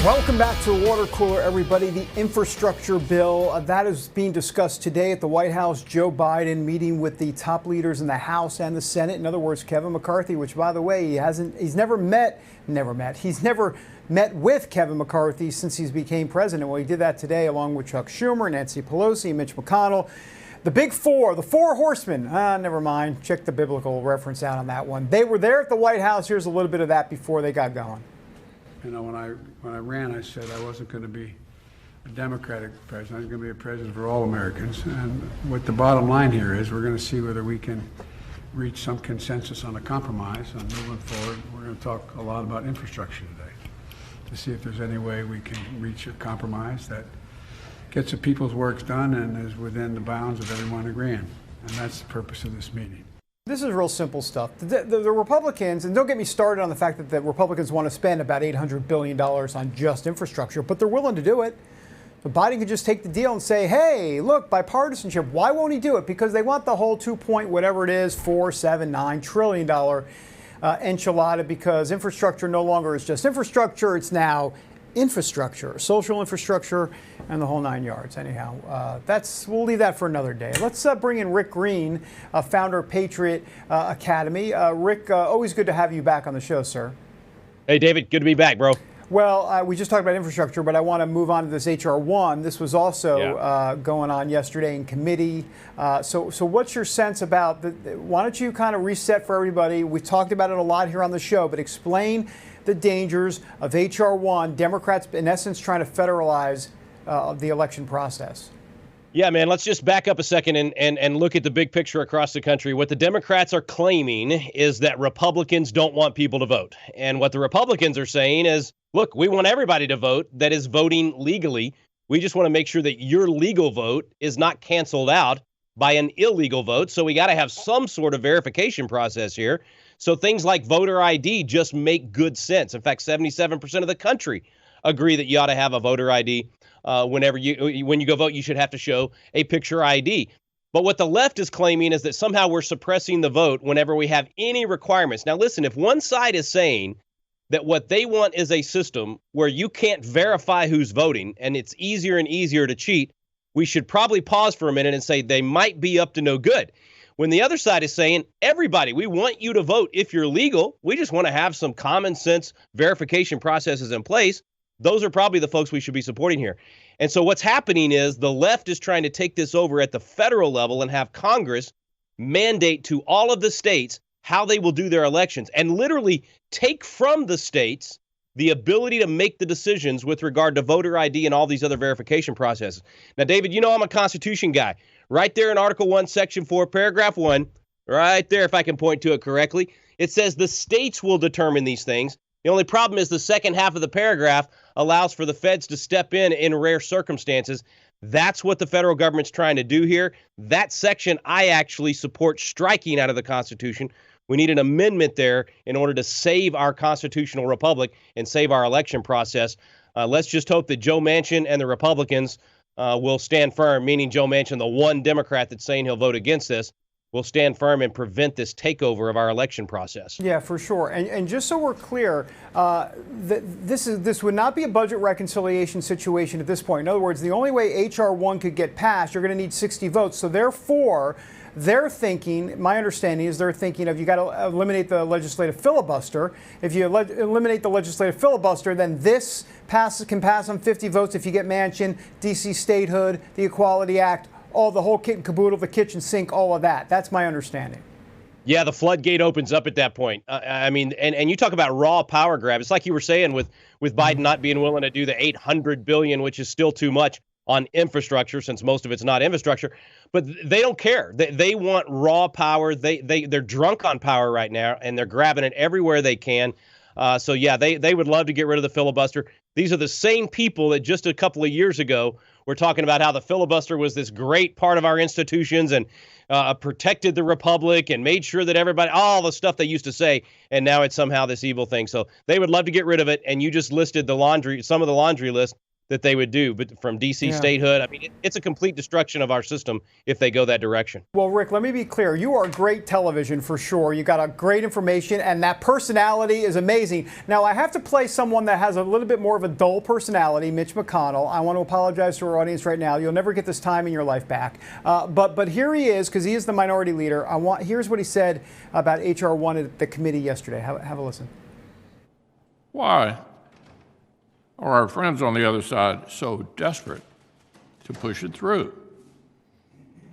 Welcome back to the Water Cooler, everybody. The infrastructure bill that is being discussed today at the White House. Joe Biden meeting with the top leaders in the House and the Senate. In other words, Kevin McCarthy, which, by the way, he's never met with Kevin McCarthy since he became president. Well, he did that today along with Chuck Schumer, Nancy Pelosi, Mitch McConnell. The big four, the four horsemen. Never mind. Check the biblical reference out on that one. They were there at the White House. Here's a little bit of that before they got going. You know, when I ran, I said I wasn't going to be a Democratic president. I was going to be a president for all Americans. And what the bottom line here is, we're going to see whether we can reach some consensus on a compromise. And moving forward, we're going to talk a lot about infrastructure today to see if there's any way we can reach a compromise that gets the people's work done and is within the bounds of everyone agreeing. And that's the purpose of this meeting. This is real simple stuff. The Republicans, and don't get me started on the fact that the Republicans want to spend about $800 billion on just infrastructure, but they're willing to do it. So Biden could just take the deal and say, hey, look, bipartisanship. Why won't he do it? Because they want the whole 4.79 trillion dollar enchilada, because infrastructure no longer is just infrastructure. It's now infrastructure, social infrastructure, and the whole nine yards. Anyhow, we'll leave that for another day. Let's bring in Rick Green, founder of Patriot Academy. Rick, always good to have you back on the show, sir. Hey, David, good to be back, bro. Well, we just talked about infrastructure, but I want to move on to this H.R. 1. This was also going on yesterday in committee. So what's your sense about why don't you kind of reset for everybody? We've talked about it a lot here on the show, but explain the dangers of H.R. 1, Democrats, in essence, trying to federalize the election process. Yeah, man, let's just back up a second and look at the big picture across the country. What the Democrats are claiming is that Republicans don't want people to vote. And what the Republicans are saying is, look, we want everybody to vote that is voting legally. We just want to make sure that your legal vote is not canceled out by an illegal vote. So we got to have some sort of verification process here. So things like voter ID just make good sense. In fact, 77% of the country agree that you ought to have a voter ID. When you go vote, you should have to show a picture ID. But what the left is claiming is that somehow we're suppressing the vote whenever we have any requirements. Now, listen, if one side is saying that what they want is a system where you can't verify who's voting and it's easier and easier to cheat, we should probably pause for a minute and say they might be up to no good. When the other side is saying, everybody, we want you to vote if you're legal. We just want to have some common sense verification processes in place. Those are probably the folks we should be supporting here. And so what's happening is the left is trying to take this over at the federal level and have Congress mandate to all of the states how they will do their elections and literally take from the states the ability to make the decisions with regard to voter ID and all these other verification processes. Now, David, you know I'm a Constitution guy. Right there in Article 1, Section 4, Paragraph 1, right there, if I can point to it correctly, it says the states will determine these things. The only problem is the second half of the paragraph allows for the feds to step in rare circumstances. That's what the federal government's trying to do here. That section I actually support striking out of the Constitution. We need an amendment there in order to save our constitutional republic and save our election process. Let's just hope that Joe Manchin and the Republicans will stand firm, meaning Joe Manchin, the one Democrat that's saying he'll vote against this, will stand firm and prevent this takeover of our election process. Yeah, for sure. And just so we're clear, this would not be a budget reconciliation situation at this point. In other words, the only way H.R. 1 could get passed, you're going to need 60 votes. So therefore, they're thinking, my understanding is they're thinking of, you got to eliminate the legislative filibuster. If you eliminate the legislative filibuster, then this can pass on 50 votes if you get Manchin, D.C. statehood, the Equality Act, all the whole kit and caboodle, the kitchen sink, all of that. That's my understanding. Yeah, the floodgate opens up at that point. I mean, and you talk about raw power grab. It's like you were saying with Biden not being willing to do the $800 billion, which is still too much on infrastructure, since most of it's not infrastructure. But they don't care. They want raw power. They're drunk on power right now, and they're grabbing it everywhere they can. So yeah, they would love to get rid of the filibuster. These are the same people that just a couple of years ago were talking about how the filibuster was this great part of our institutions and protected the republic and made sure that everybody, all the stuff they used to say, and now it's somehow this evil thing. So they would love to get rid of it. And you just listed some of the laundry list. that they would do, but from DC Yeah. statehood. I mean, it's a complete destruction of our system if they go that direction. Well, Rick, let me be clear. You are great television for sure. You got a great information, and that personality is amazing. Now, I have to play someone that has a little bit more of a dull personality, Mitch McConnell. I want to apologize to our audience right now. You'll never get this time in your life back. But here he is, because he is the minority leader. Here's what he said about H.R. 1 at the committee yesterday. Have a listen. Why are our friends on the other side so desperate to push it through?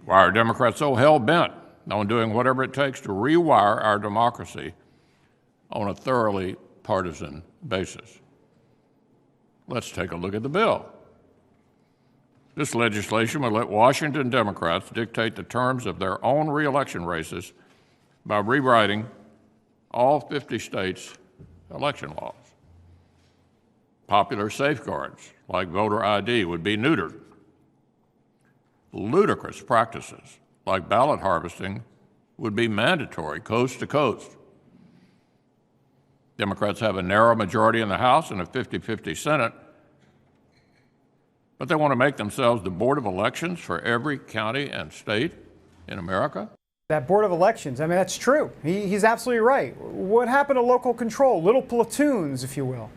Why are Democrats so hell-bent on doing whatever it takes to rewire our democracy on a thoroughly partisan basis? Let's take a look at the bill. This legislation would let Washington Democrats dictate the terms of their own reelection races by rewriting all 50 states' election laws. Popular safeguards, like voter ID, would be neutered. Ludicrous practices, like ballot harvesting, would be mandatory coast to coast. Democrats have a narrow majority in the House and a 50-50 Senate, but they want to make themselves the Board of Elections for every county and state in America? That Board of Elections, I mean, that's true. He's absolutely right. What happened to local control? Little platoons, if you will.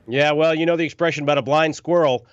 Yeah, well, you know the expression about a blind squirrel.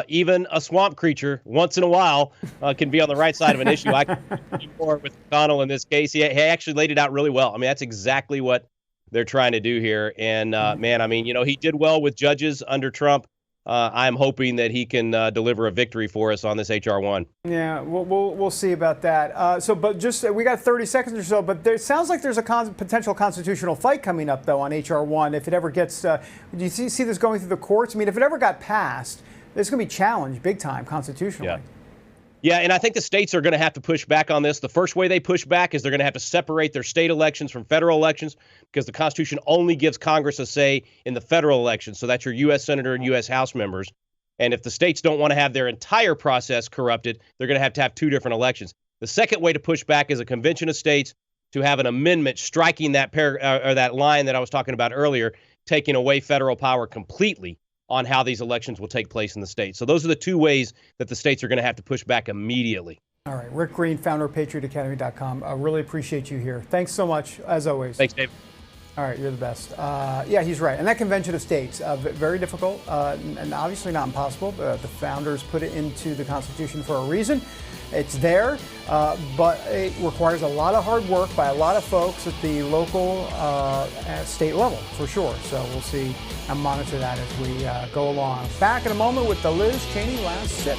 Even a swamp creature, once in a while, can be on the right side of an issue. I can agree more with McConnell in this case. He actually laid it out really well. I mean, that's exactly what they're trying to do here. And, man, I mean, you know, he did well with judges under Trump. I'm hoping that he can deliver a victory for us on this H.R. 1. Yeah, we'll see about that. But we got 30 seconds or so. But it sounds like there's a potential constitutional fight coming up, though, on H.R. 1. If it ever gets, do you see this going through the courts? I mean, if it ever got passed, it's going to be challenged big time constitutionally. Yeah. Yeah, and I think the states are going to have to push back on this. The first way they push back is they're going to have to separate their state elections from federal elections, because the Constitution only gives Congress a say in the federal elections. So that's your U.S. Senator and U.S. House members. And if the states don't want to have their entire process corrupted, they're going to have two different elections. The second way to push back is a convention of states to have an amendment striking that or that line that I was talking about earlier, taking away federal power completely on how these elections will take place in the states. So those are the two ways that the states are going to have to push back immediately. All right. Rick Green, founder of PatriotAcademy.com. I really appreciate you here. Thanks so much, as always. Thanks, Dave. All right, you're the best. Yeah, he's right. And that convention of states, very difficult and obviously not impossible. The founders put it into the Constitution for a reason. It's there, but it requires a lot of hard work by a lot of folks at the local state level, for sure. So we'll see and monitor that as we go along. Back in a moment with the Liz Cheney Last Sip.